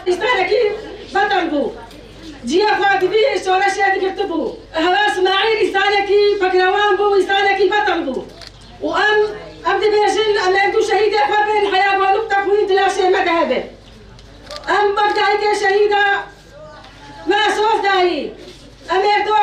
يستهلكي بطلبو جيا فادي بيه شورا شادي كتبو هوا اسماعيل يستهلكي فكروان بو يستهلكي بطلبو وام أبدي بيجن أم أنتو شهيدة خبر الحياة ولو تكوين تلاشي مذهبه أم بقدايك شهيدة ما صوف داي أم أردو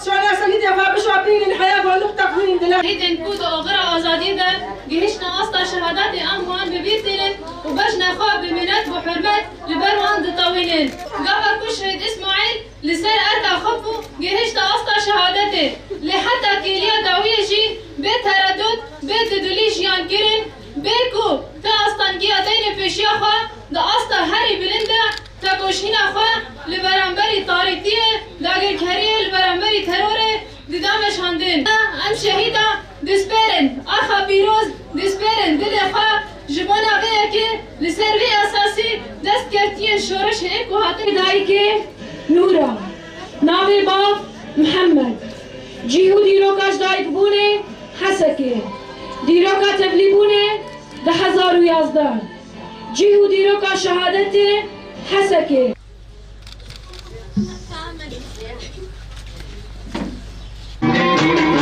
شوانا شهيدة خبر شوابين الحياة ولو تكوين تلاشي هيدن كود أغرى أزاديدة جهشنا أسطى شهادات أموان ببيتلن وبجنا خواب بمنات وحرمات لبروان دطوينين قبل كل شهيد إسماعيل لسر أركا خفو جهشنا أسطى شهادته لحتى كيليا داويجي بيت هردود بيت دوليش يان كيرن بيكو تا أسطنجيا دين بيشياخوا دا أسطى هاري بلندا تا كوشينا خوا لبرانبري طاريتيه داگر كهريه لبرانبري تروري ددامش هندن ام شهيدا دسبرن اخا بيروز دسبرن دلخوا جبانا بيكي لسروي اساسي دست كرتين شورش هيك وهاتن دايكي نورا ناوي باب محمد جيهو ديروكاش دايك بوني حسكي ديروكا تبليبوني 1011 جيهو ديروكا شهادتي حسكي Thank you.